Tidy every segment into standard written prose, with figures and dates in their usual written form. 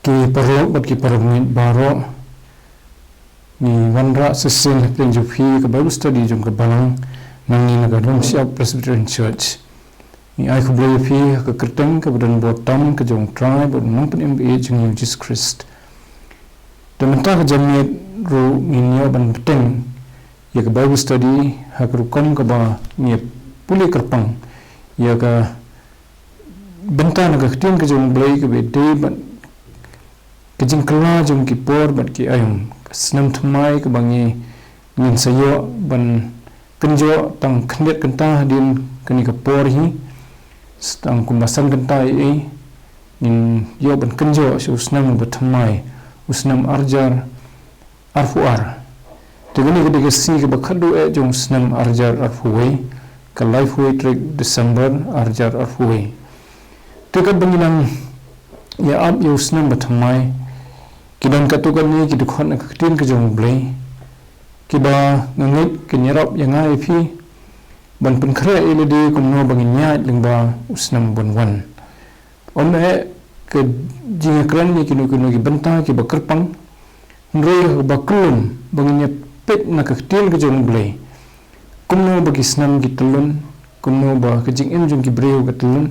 ki perlu bat ki permit baroh ni wanra sesin penjupi ke Bible study jong ke Balang Presbyterian Presbyterian Church ni ai ku BLEI pi ke Pdeng ke badan botam ke jong tribe nong pen MBA jong Jesus Christ dan mentah ke jamiat ru nginyo ban Pdeng ya ke Bible study hak rukom ke ba ni puli kerpang ya ke bentah na ke tin ke jong BLEI ke bede ban ke jingkwah jong ki por ban ki ayum Snem Thymmai ke bangi ngin sayo ban kenjo tang khndet kenta din kani ke por hi tang kumasan kenta ai ngin yo ban kenjo su Snem Thymmai usnam arjar arfuar tegani ke si ke bakhadu e jong Snem arjar arfuwei ke life way trek December arjar arfuwei tekat banginang ya ab yo Snem Thymmai kidan katukan ni ki khot na tin ke jong BLEI ki ba ngit ki nyarap yang ai phi ban Pynkhreh ilidi kumno bangin nya lingba usnam bonwan omne ke jingkran ni kinu ki benta ki bakerpang nrei bakulum bangin pet na ke tin ke jong BLEI kumno bagi snam ki tulun kumno ba ke jingim jong ki breu ke tulun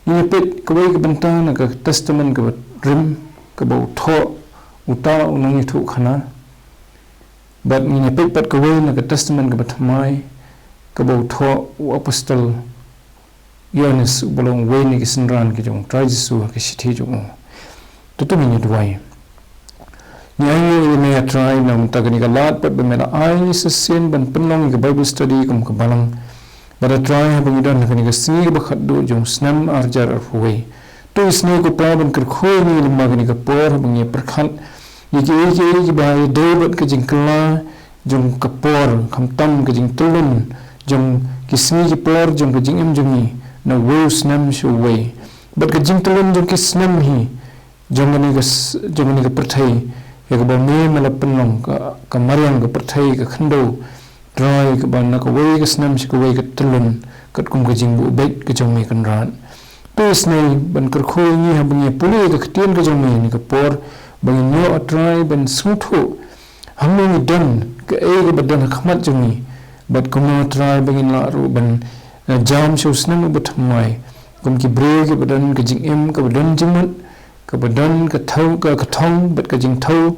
ni pet kawai ke benta na ke testament ke rim ke bau tho uta unang itu khana bat ni pet pat kawai na ke testament ke Thymmai ke bau tho apostol Ioannis bolong wei ni kisenran ke jong trai Jesu ke sithi jong tutu ni duai ni ai ni try nam tagani ka lat pat be mera ai sen ban penong ke Bible study kum ke Balang bada try ha bangidan ke ni ke si ba khaddu jong Snem arjar arfuwei tu isne ko pa ban kar khoi ni limma ke ni ke por bangi perkhat Iki bahaya David ke jingkwah jong kapor kamtam ke jing tulun jong kisni ki por jong ke jingim jongi na wo Snem showei bat ke jing tulun jong ke Snem hi jong ni ke pyrthei ya ke bame malapenong ka mariang ke pyrthei ke khando drai ke ban na ke wei ke Snem shi ke wei ke tulun kat kum ke jing bu bet ke jong me kan ran tu isne ban kar khoi ni ha bungi puli ke tin ke jong me ni ke por bangin yo atrai ban suthu hamno ni dan ke e ke badan khmat jungi bat kumo atrai bangin la ru ban jam shu Snem Thymmai kum ki bre ke badan ke jingim ke badan jingmat ke badan ke thau ke thong bat ke jing thau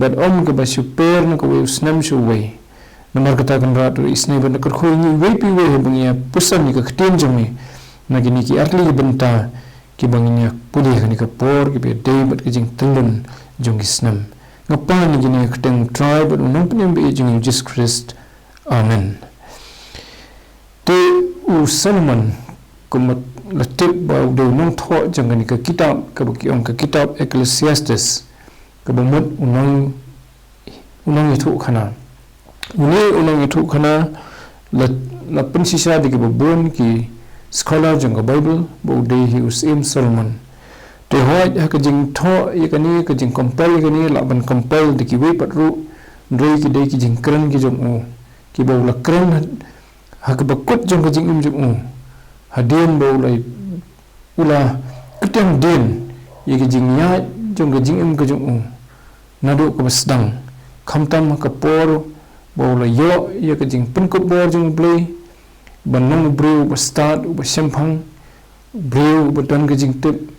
bat om ke ba super na ke we Snem shu wei namar kata kan ra tu isne ban kar khoi ni wei pi wei bangia pusan ni ke khtin jungi na gini ki arli benta ki banginya pudi kan ke por ki be David ke jing tulun jong Snem ngapa ni gini Pdeng tribe unong penyem be jong Jesus Christ amen te Solomon kumat latip ba do nong tho jong ni ke kitab ke baki ong ke kitab Ecclesiastes ke bamut unong itu khana unong itu khana la pensisa de ke babon ki scholar jong ke Bible bo de hi usim Solomon te hoi ha ke jing tho ye kani ke jing compel ke ni la ban compel de ki we patru ndrei ki de ki jing kran ki jong u ki bo la kran ha ke bakut jong ke jing im jong u hadien bo lai ula keteng den ye ke jing ya jong ke jing im ke jong u nadu ke basdang khamtam ke por bo la yo ye ke jing penkut bor jong BLEI banong breu ba start ba Phang breu ba dan ke jing tip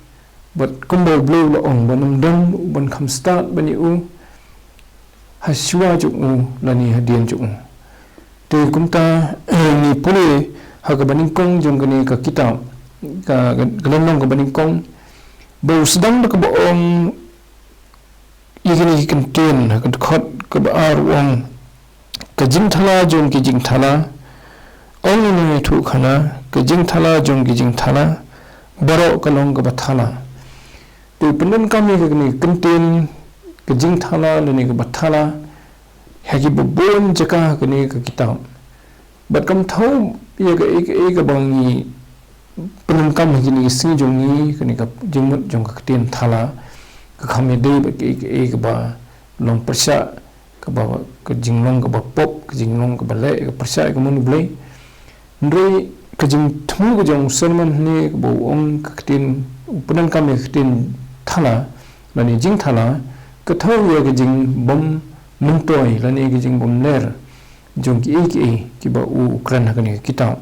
but kumbo blue la ong banam dam ban kham start bani u haswa ju u lani hadien ju te kumta ni pule ha ka baning kong jong kani ka kitab ka galong ka baning kong bo sedang ka bo ong igini kan ten ha ka khot ka ba ar wong ka jing thala jong ki jing thala ong ni thu khana ka jing thala jong ki jing thala baroh ka long ka ba thala tu pendon kami ke ni kentin ke jing thala ni ke bathala hagi bobon jaka ke ni ke kitab bat kam thau ye ke bangi pendon kam hagi ni sing jong ni ke ni ka jingmut jong ka tin thala ka khame de ba ke ba long persha ka ba ke jinglong ka ba pop ke jinglong ka ba le ke persha ke mun BLEI ndrei ke jing thmu ke jong Solomon ni ke bo ong ka tin pendon kam ke tin thala lani jing thala ka thau ya ga jing bom mungtoi lani ga jing bom ler jong ki ba ukran ha ni kitab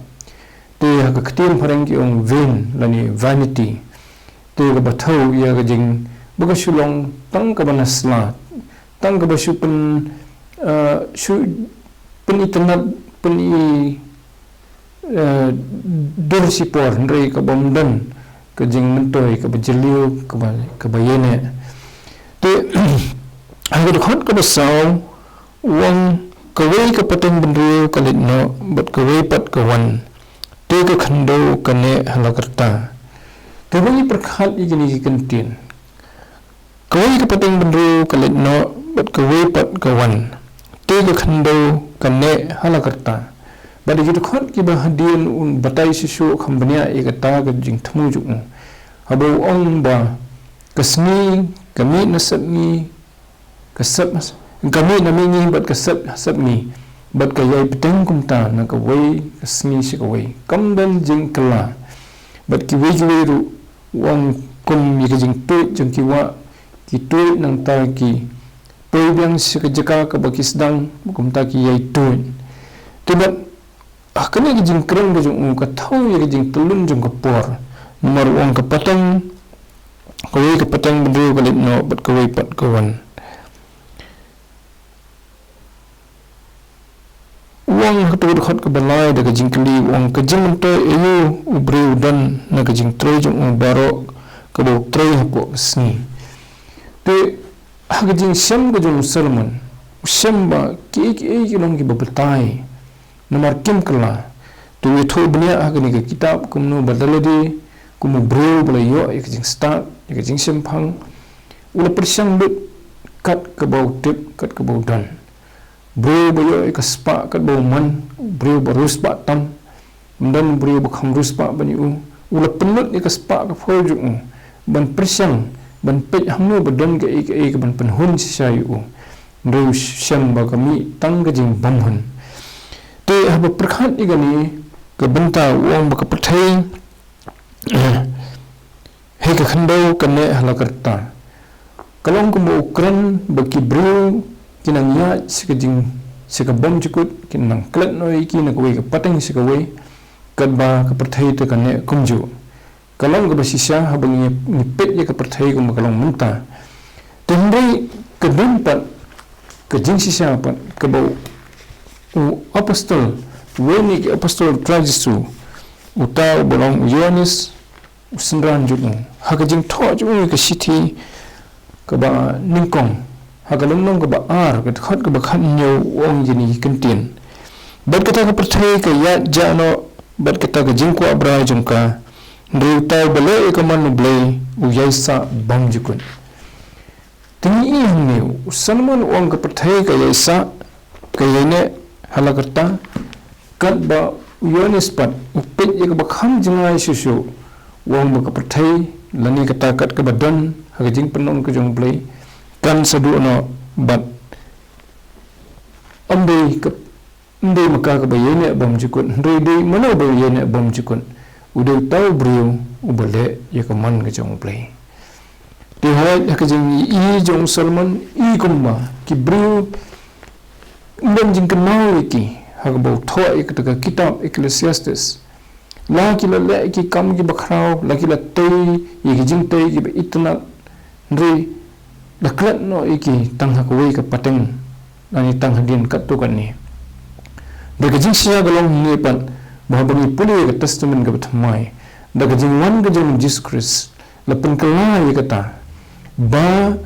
te ha ka khtim pharang ki ong vain lani vanity te ga ba thau ya ga jing baga shulong tang ka banasla tang ka ba shu pen internet pen i dorsi por rei ka bom dan ka jing mentoi ka bajeliu ka bayene te ha khot ka basau wang ka wei ka pateng benru ka litno bat ka wei pat ka wan te ka khando ka ne halakarta te wei prakhat i gini ki kantin ka wei ka pateng benru ka litno bat ka wei pat ka wan te ka khando ka ne halakarta badi gitu khot ki ba hadian un batai sisu khambania ekata ga jing thamu ju habo ong ba kasni kami nasabni kasab kami nami ni bat kasab hasabni bat ka yai peteng kumta na ka wei kasni si ka wei kamdan jing kala bat ki wei ru wang kum yi jing tu jing ki wa ki tu nang ta ki tu biang si ka jaka ka bakisdang kumta ki yai tu tibat akane ki jing kreng ga jung ka thau ye jing tulun jung ka por nomor wang ka patang ka wei ka patang bdu ka litno bat ka wei pat ka wan wang ka tu khot ka balai da ka jing kli wang ka jing to eu ubreu dan na ka jing troi jung baroh ka bo troi ha ko sni te ha ka jing sham ka jung salman sham ba ki long ki babatai nomor kim kala tu itu bnia agni ke kitab kumno badaladi kumu bro belayo ek jing start ek jing Phang ula persang dut kat ke bau tip kat ke bau dan bro belayo ek spa kat bau man bro barus ba tam dan bro bakham rus ba bani ula penut ek spa ke foju ban persang ban pej hamno badan ke ek ban penhun sisayu ndo syam ba kami tang ke jing bamhun te haba prakhat igani ka banta wang baka pyrthei he ka khando kane halakarta kalong ko mo ukran baki bru kinang ya sikajing sika BYMJUKUT kinang klat noi ki na koi ka pateng sika wei kadba ka pyrthei te kane kumju kalong ka basisya habang ni pet ya ka pyrthei ko makalong munta tumbai ka dumpat ka jing sisya pat ka bau apostol weni ki apostol trajisu uta bolong Ioannis usendran jumu haka jing tho jumu ka city ka ba ningkong haka longnong ka ba ar ka khot ka ba khan nyo wong jini kantin bat kata ka pyrthei ka ya jano bat kata ka jingkwah brai jongka ndruta BLEI ka man BLEI IAISAH BYMJUKUT tingi ihne usanman wong ka pyrthei ka IAISAH ka yene halakarta kat ba Ioannis pat upit ya ba kham jingai susu wang ba ka pyrthei lani kata kat ka badan ha jing penon ka jong BLEI kan sadu no bat ambe maka ka ba yene BYMJUKUT ndoi dei mana ba yene BYMJUKUT udah tahu beliau ubale ya ka man ka jong BLEI di hai ka jing i jong Salman i kumba ki beliau dan jing kenal iki hak bau thoa ik taka kitab Ecclesiastes la ki la le ki kam ki bakrau la ki la tei iki jing tei ki itna ndri daklat no iki tang hak wei ka pateng ani tang hadin kat tu kan ni de ka jing sia galong ni pan bahabangi puli ka testament ka Thymmai da ka jing wan ka jing Jesus Christ la pen kala ye kata ba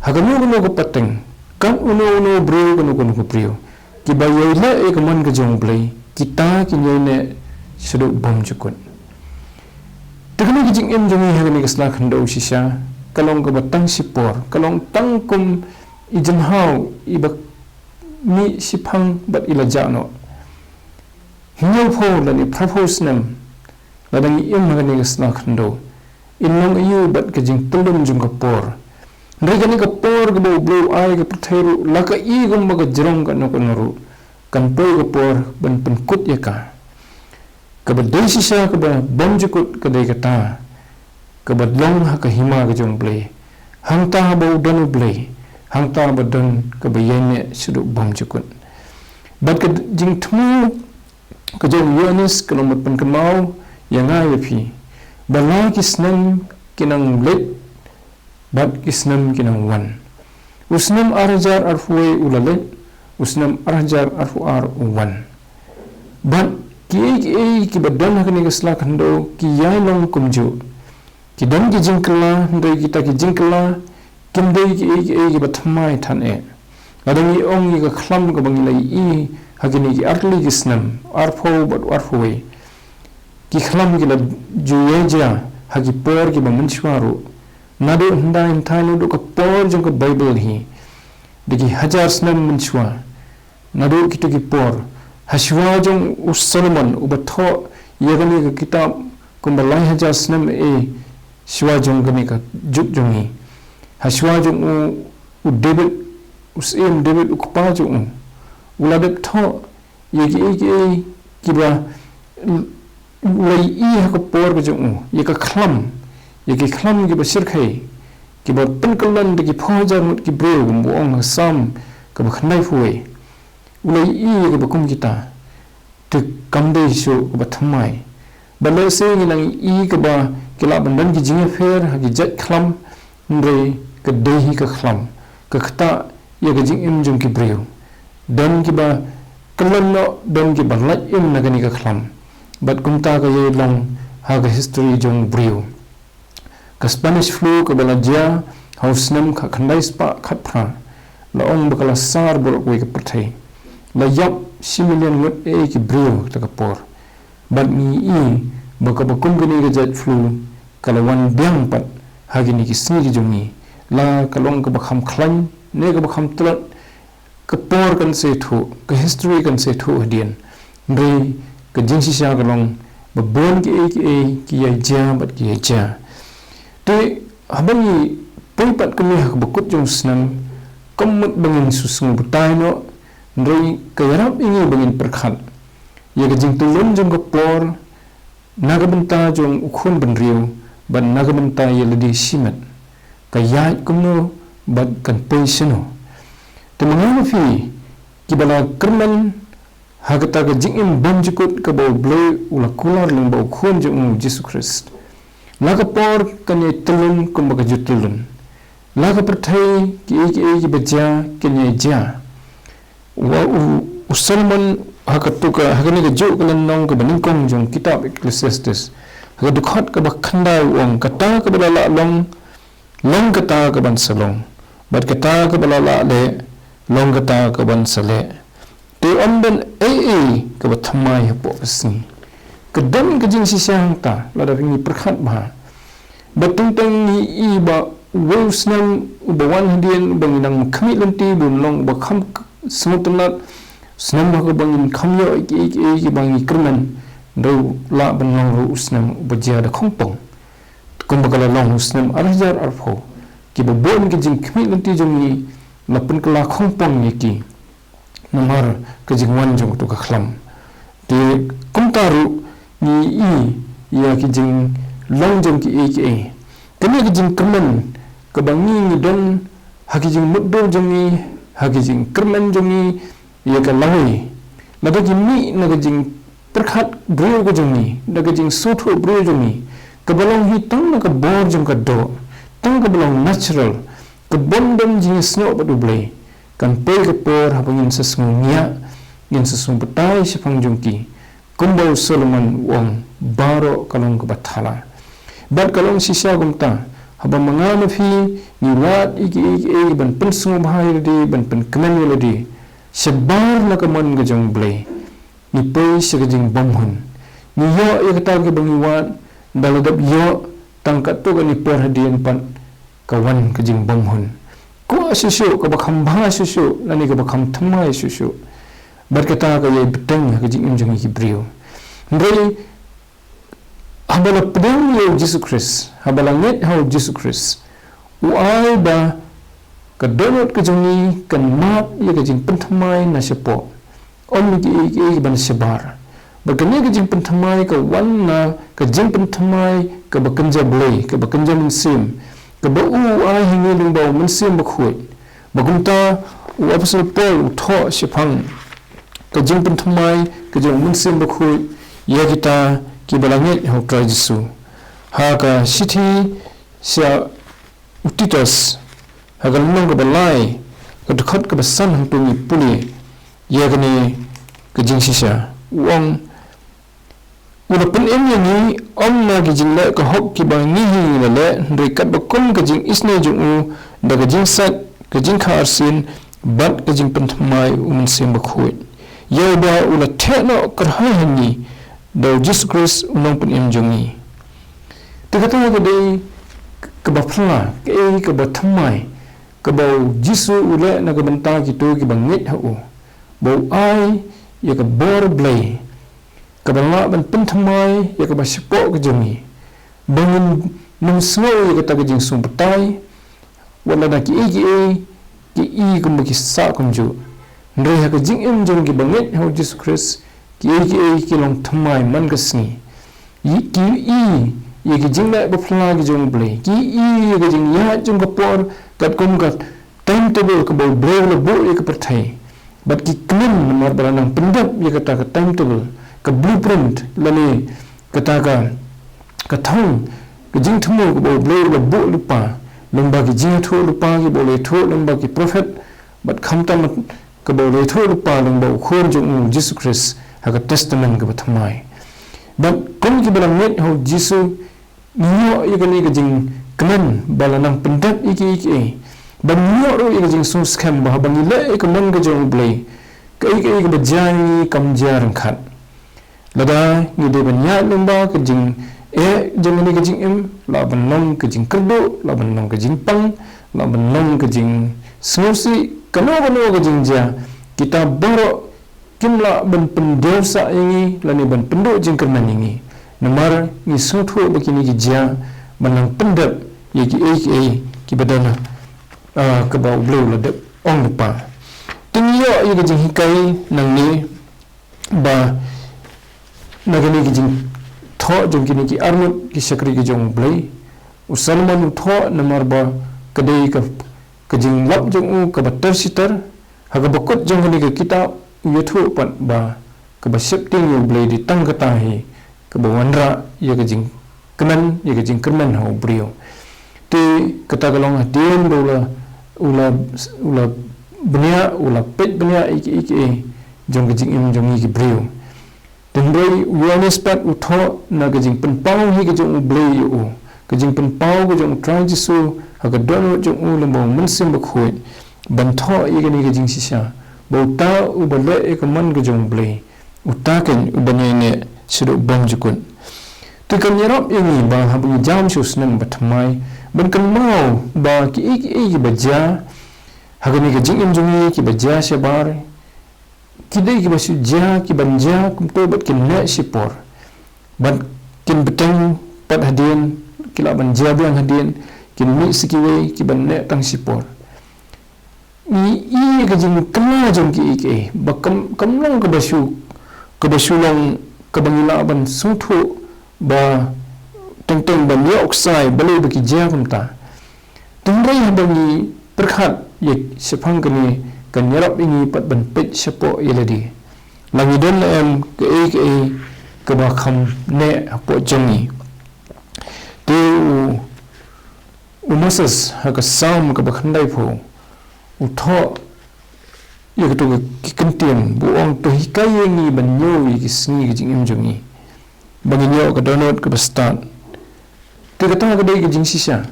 haganu no ka pateng kan uno bro kono brio ki bayai la ek man ka jong BLEI kita ki ne sedu BYMJUKUT tekno ki jing em jong he ni kasla khando sisa kalong ka batang sipor kalong tangkum ijen hau ibak mi sipang bat ila jano hinyo pho la ni propose nam la dang em ma ni kasla khando inong ayu bat ka jing tulum jong ka por Mereka ka por ka bau ai ka pyrthei laka i gum ba ka jerong ka no konoru kan poi ka por ban penkut ya ka ba dei sisa ka ba BYMJUKUT ka dei kata ka ba long ha ka hima ka jong BLEI hang ta ba dan BLEI hang ta ba dan ka bayane sudu BYMJUKUT bat ka jing thmu ka jong Ioannis ka lomat pan kamau yang ai pi balai ki snem kinang let bat ki snem kinang wan usnem arjar arfuai ulalet usnem arjar arfu ar wan bat ki badan hakni kasla khando ki yai long kumju ki dan ki jingkla ndai kita ki jingkla kimdei ki bathmai than e adami ong ki khlam ka banglai i hakini ki arli ki snam arfo bat arfoi ki khlam ki la juyeja hagi por ki bamanchwaru nadu handa in thailu do ka por jong ka bible hi digi hajar snam manchwa nadu ki to ki por hashwa jong Solomon ubatho yagani ka kitab kumbalai hajar snam e shwa jong gani ka juk jongi hashwa jong u David usem David ukpa jong uladep tho yegi kiba ulai i ka por jong yeka khlam yegi khlam ki basir khai kiba pinkalan de ki phoja mut ki breu bu ong sam ka khnai fuwe ulai i ka bakum kita te kamde shu ba thamai bale se ni nang i ka ba kila bandan ki jinge fer ha ki jat khlam ndre ka dehi ka khlam ka khata ye ka jing im jum ki breu dan ki ba kalan no dan ki ba lat im na gani ka khlam bat kumta ka ye long ha ka history jong breu ka Spanish flu ka balaja hausnam ka khandai spa khatpra la ong ba kala sar bol ko ka pyrthei la yap similian ngot e ki breu ta ka por bat mi i baka bakum gani ga jat flu kala wan biang pat hagini ki sni ki jongi la kalong ka bakham khlan ne ka bakham tlat ka por kan se thu ka history kan se thu hadian ndre ka jingsi sha kalong ba bon ki ya ja bat ki ya ja te habani poipat kami hak bakut jong snam kamut bangin susung butai no ndre ka yarap ingi bangin perkhat ya ka jing tulun jong ka por nagabenta jong ukhun benriu ban nagabenta yeladi simat ka yaid kumno bad kan pensino te mangano fi kibala kerman hagata ka jingim BYMJUKUT ka baw BLEI ula kular lang baw ukhun jong Jesus Christ laga por kanye tulun kumbaga jutulun laga pyrthei ki baja kanye ja wa Solomon hakatuka hagani ka jo kalan nong ka baningkong jong kitab Ecclesiastes hagadu khot ka bakhanda wong kata ka balala long kata ka ban salong bat kata ka balala le long kata ka ban sale te omben ka bathamai po pasni kedam ka jing sisang ta lada ringi perkhat ba batung tang ni i ba wusnam ubawan hadian banginang khami lanti bun long ba kham smutunat snam ba ka bangin khamyo ki bangi kerman do la ban long ru usnam bajia da khongpong kum ba kala long usnam arjar arpho ki ba bon ki jing khami lanti jongi lapun kala khongpong ni ki namar ka jingwan jong to ka khlam te kumtaru ni i ya ki jing long jong ki kami ki jing kerman ka bangi ni don haki jing muddo jongi haki jing kerman jongi ya ka lawi naga jing mi naga jing perkhat breu ko jongi naga jing sotho breu jongi ka balong hi tang naga bor jong ka do tang ka balong natural ka bondom jing snow ba du BLEI kan pe ka por habangin sa sngnya ngin sa sung batai si Phang jongki kumbaw Solomon wong baroh kalong ka bathala bat kalong sisya gumta habang mga nafi ni wat iki ban pensung bahai di ban pen kemen di sebar na ka MON ka jong BLEI ni pe sa ka jing bomhun ni yo ikata ka bangi wat daladap yo tangkat to ka ni por hadian pan kawan ka jing bomhun ko susu ka bakham bha susu lani ka bakham thamai susu berkata ka ye Pdeng ka jing jong ki breu ndrei habala Pdeng ye Jesus Christ habala net how Jesus Christ uai ba ka donot ka jongi kan mat ye ka jing penthamai na sepo om ki ban sebar bagane ka jing penthamai ka wan na ka jing penthamai ka bakanja BLEI ka bakanja minsim ka ba ai hingi lung ba mun sim ba khoi bagumta apostol Paul tho Phang ka Jingpynkhreh Thymmai ka jong mun sim ba khoi ya kita ki balanget ho Christ Jesus ha ka sithi sia utitas ha ka lung ka BLEI ka khot ka san hang tu ni puli ya ka ni ka jing sisa wong ula pen em ni om na ki jing le ka hok ki ba ngi hi le re kat ba kum ka jing isne jong u da ka jing sat ka jing khar sin bat ka Jingpynkhreh Thymmai sim ba khoi ya ba ula the no kar ha ni do Jesus Christ unong pen em jong ni te ka ta ka dei ka ba phla ka ba Thymmai ka ba Jesus ula na ka banta ki to ki ba ngit ha o bo ai ya ka bor BLEI ka bala ban pen Thymmai ya ka ba sipo ka jong bangin nung smo ya ka ta ka jing sum patai wala na ki ka mo ki sa kum ju ndre ha ka jing em jong ki bangit ha Jesus Christ ki long Thymmai man ka sni ye ki jing la ba phla ki jong BLEI ye ki jing ya jong ka por kat kum ka timetable ka bo BLEI la bo ye ka pyrthei bat ki kmen mar baranang pendap ye ka ta ka timetable ka blueprint lani ka ta ka thong ka jing thumo ka bo BLEI la bo lupa lomba ki jing tho lupa ki bo le tho lomba ki prophet bat khamta ka bo le tho lupa lomba khon jong Jesus Christ ha ka testament ka Thymmai bat kom ki balang net ho Jesus nyo ye ka ni ka jing kmen balanang pendap iki ban nyo ro ye ka jing sum scam ba bang le ka man ka jong BLEI ka ba jani kam jar khat lada ni de ban ya lomba ka jing jong ni ka jing em la ban long ka jing kerdo la ban long ka jing pang la ban long ka jing smusi kano ka jing ja kita baroh kimla ban pendeu sa ini lani ban penduk jing kerman ini namar ni suthu bakini ki ja ban pendap ye ki badana ka ba BLEI la de ong pa tingyo ye ka jing hikai nang ni ba nagani ki jing tho jong kini ki armut ki sakri ki jong BLEI usalman tho namar ba kadai ka jing lap jong ka batar sitar haga bakut jong kini ki kitab yuthu pat ba ka ba shifting yu BLEI di tang ka tahi ka ba wanra ye ka jing kenan ye ka jing kerman ho brio te kata kalong dien bola ula benia ula pet benia iki jong ka jing im jong ki brio Tendrei Ioannis pat utho na ka jing pen pau hi ka jong BLEI yu ka jing pen pau ka jong trai jisu ha ka dono jong lembo mun sim ba khoi ban tho ye ka ni ka jing sisa bo ta u ba le ka man ka jong BLEI uta kan u banya ne sido BYMJUKUT tu kan yarap ini ba ha bu jam su Snem Thymmai ban kan mau ba ki ba ja ha ka ni ka jing im jong ki ba ja shabar kidai ki basu ja ki banja kum to bat kin na sipor bat kin beteng pat hadien kila banja biang hadien kin mi sikiwe ki ban ne tang sipor ni ka jing kena jong ki ba kam long ka basu long ka bangila ban suthu ba teng ban ye oksai bale ba ki ja kum ta tungrai bangi perkhat ye Phang kani kan yarap ini pat ban pet siapa iladi langi don em ke ba kham ne po jongi tu umasas ha ka sam ka ba khandai pho utho ye ka to ki kantiem bu ong to hikai ngi ban nyo ki sngi ki jing im jongi bang nyo ka donot ka ba start tu ka ta ka dei ki jing sisa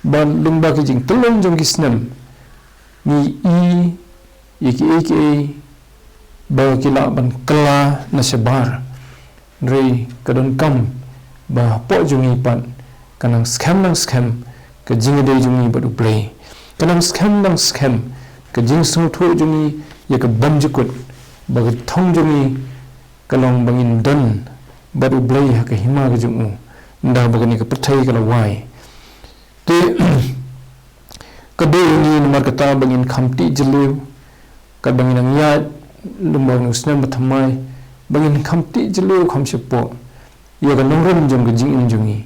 ban lumba ki jing telong jong ki Snem ni yiki ba kila ban kala na sebar rei kadon kam ba po jungi pan kanang scam ka jing de jungi ba BLEI kanang scam ka jing so tho jungi ya ka BYMJUKUT ba ka thong jungi kalong bangin don ba BLEI ha ka hima ka jungu nda ba ni ka pyrthei ka lawai te ka de ni mar ka ta bangin khamti jelu ka bangin ang iaid lumang Snem Thymmai bangin khamti jelu khamsepo ye ka nongron jong ka jing im jongi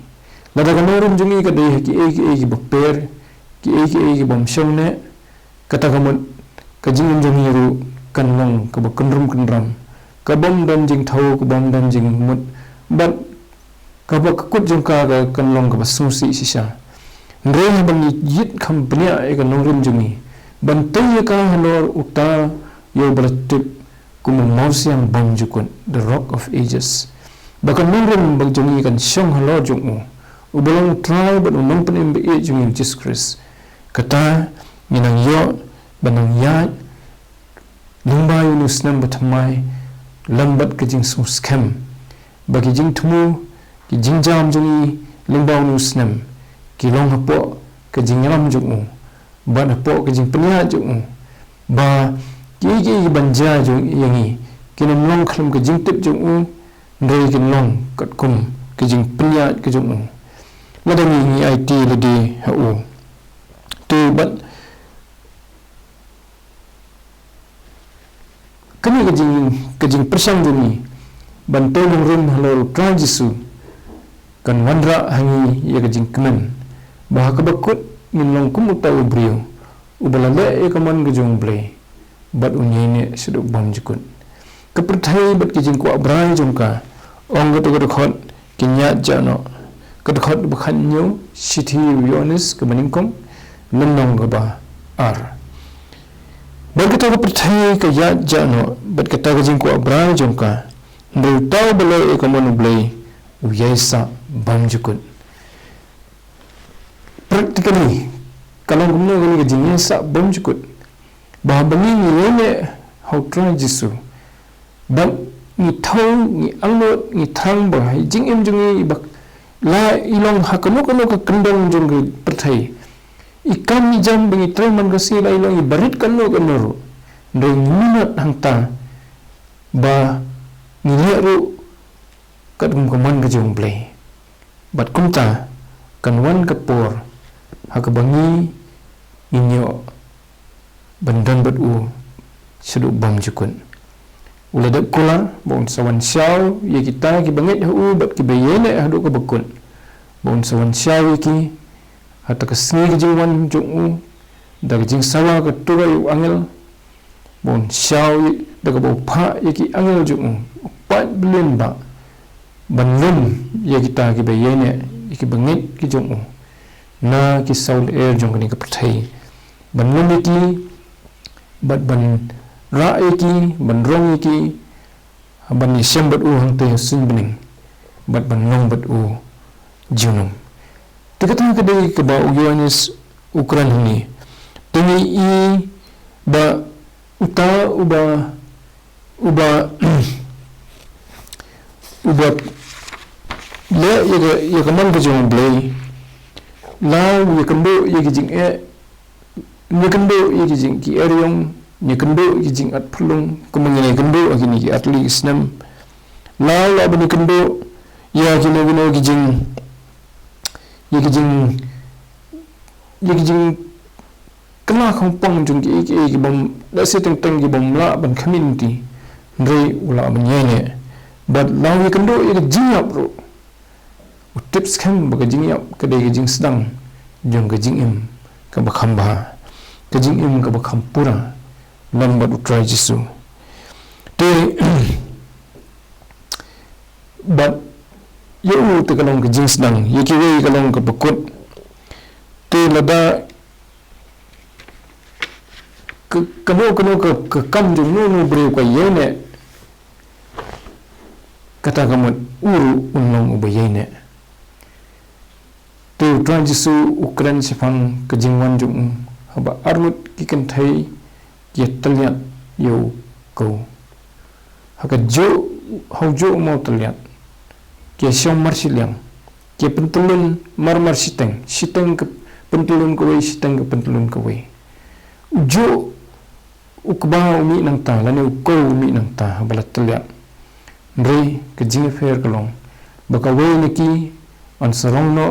lada ka norum jungi ka dei ki bakper ki bom shomne kata kamut ka jingim jungi ru kan long ka bakundrum kundram ka bom dan jing thau ka bom dan jing mut bat ka bakut jung ka kan long ka basungsi sisa ndre bang yit kham bnya ka norum jungi ban tay ka hanor uta yo balatip kumung morsiam BYMJUKUT the rock of ages bakan norum bang jungi kan shong halor jungu ubalang try but unong panim be jungi Jesus Christ kata minang yo banang iaid lungba yunu Snem Thymmai lambat ke jing skem bagi jing tumu ki jing jam jungi lungba yunu Snem ki long hapo ke jing ram jungu ban hapo ke jing penya jungu ba ki banja jung yangi kinam long khlam ke jing tip jungu ndai kin long kat kum ke jing penya ke jungu ladami ni IT ledi hau tu bat kami kejing persang bumi bantu rum halor trajisu kan wandra hangi ya kejing kemen bah kabakut minong kumuta ubrio ubalale e kaman kejong BLEI bat unyene seduk BYMJUKUT keperthai bat kejing kwa brai jongka ong goto khot kinya jano khot bakhanyo sithi Ioannis kemaningkom lenong gaba ar berkata keperthai ke ya jano bat kata kejing kwa brai jongka ndeu tau BLEI e kaman BLEI IAISAH BYMJUKUT practically kalau guna kali kejing IAISAH BYMJUKUT bah bangi ni lene how try jisu bang ni thau ni angot ni thang ba jing em jungi bak la ilong hakano ka kendong jong ke perthai ikam ni jam bangi try man ka si la ilong barit kanu ro ndoi minat hangta ba ni leru kadum kaman ka jong BLEI bat kunta kanwan kapor hakabangi inyo bandan bat u seduk BYMJUKUT uladap kula bon sawan syau ye kita ki bangit hu bat ki bayene hadu ka bakun bon sawan syau ki hata ka sngi ki jiwan jung u da jing sawa ka turai u angel bon syau da ka bo pha ye ki angel jung u pat blin ba banlum ye kita ki bayene ki bangit ki jung u na ki saul air jung ni ka perthai banlum ki bat ban ra ki ban rong ki ban ni sem bat u hang te sin bening bat ban long bat u junum tikatang kadai ke ba Ioannis ukran ni tumi i ba uta uba le ye kaman ka jong BLEI la ye kambo ye jing e ni kendo ye jing ki eryong ni kendo ye jing at phulung kumangene kendo agini ki atli Snem la bani kendo ya ki no ki jing ye jing kala khong pong jung ki bom la se teng ki bom la ban community ndrei ula manyene but la ye kendo ye jing up ro tips kan ba jing up ka de jing sedang jong ka jing im ka ba khamba kejing im ka bakham pura lambat utrai jisu te but you te kalong kejing sedang ye ki wei kalong ka bakut te lada kano ka kam jung nu bre ka yene kata kamut uru unong ubayene te utrai jisu ukran sifang kejing wan jung haba armut ki kan thai ki talyat yo ko haka jo haujo mo talyat ki syom marsilyang ki pentulun marmar siteng ke pentulun ko wei siteng ke pentulun ko wei jo ukba umi nang ta lane ko umi nang ta bala talyat ndrei ke jingpynkhreh kalong baka wei niki an sarong no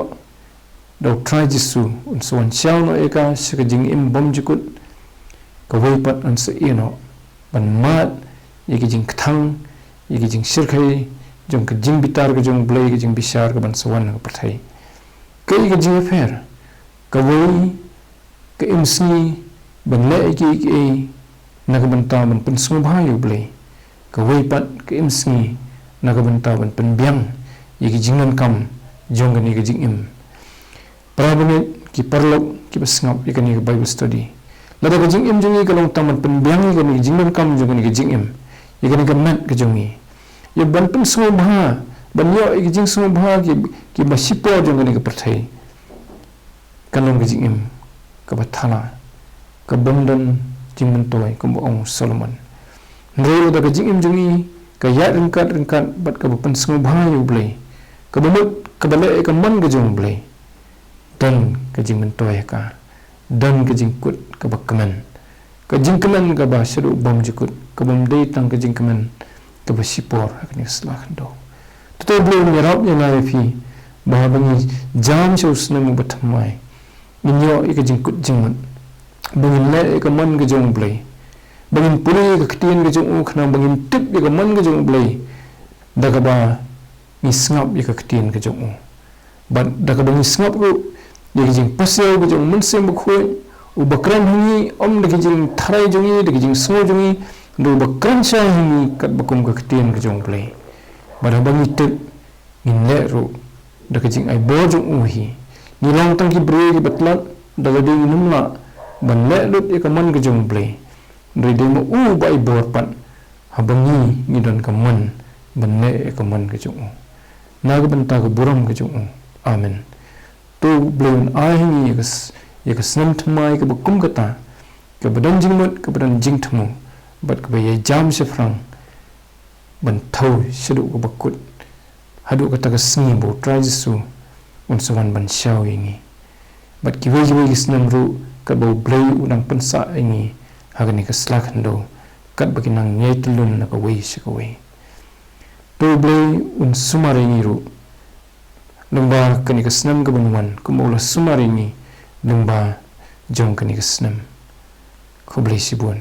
do try jisu un so xiao no eka sikajing im BYMJUKUT ka weipat an se ino ban mat yeki jing thang yeki jing sirkhai jong ka jing bitar ka jong BLEI ka jing bisar ka ban sawan ka perthai Kai ka jingpynkhreh ka wei ka imsi ban le ki naga banta ban pen sngewbha yu BLEI ka wei pat ka imsi naga banta ban pen biang ki jingnan kam jong ni ka jingim prabanit ki parlok ki basngap ni ka Bible study lada ka jingim jongi ka long taman pen biang ni jingnan kam jong ni ka jingim ni ka mat ka jongi ya ban pen sngewbha ban yo ki jing sngewbha ki basipo jong ni ka pyrthei kalong ka jingim ka bathala ka bandan jingmentoi ka ong Solomon nrelo da ka jingim jongi ka ya ringkat bat ka pen sngewbha yu BLEI ka bamut ka bale ka man ka jong BLEI dan ka jingmentoi ka dan ka jingkut ka bakman ka jingkeman ka ba HYNREI UTA BYMJUKUT ka bamdei tang ka jingkeman ka basipor akni slakan do tutai BLEI nyarap ya lai fi bah bangi jam shau Snem Thymmai minyo ka jingkut jingmat bangin le ka man ka jong BLEI bangin puri ka ktin ka jong khna bangin tip ka man ka jong BLEI daga ba ni sngap ka ktin ka jong ban daga bangi sngap ru ye jing pasel ka jong munsem khoi u bakran hungi om da jing tharai jongi da jing so jongi do bakran sha hungi kat bakum ka ktin ka jong BLEI bada bangi tip min le ru daga jing ai bo jong hi ni long tang ki brai ki batlat daga ding numla ban le lut ka man ka jong BLEI dei ding u bai bor pat habangi ni don ka man ban le ka man ka jong naga banta ka buram ka jong amen tu BLEI ai ni ya ka Snem Thymmai ka bakum kata ka badan jingmut ka badan jingtmu bat ka ye jam se Phang ban thau shidu ka bakut hadu ka ta ka sngi bo trai Jesu un sawan ban shau ingi bat ki wei Snem ru ka bo BLEI unang pensa ingi hagani ka slakhan do kat bakinang nyai tulun na ka wei se ka wei tu BLEI un sumaringi ru lumba kani ka Snem ka banwan kumola sumaringi lumba jong kani ka Snem ko BLEI sibun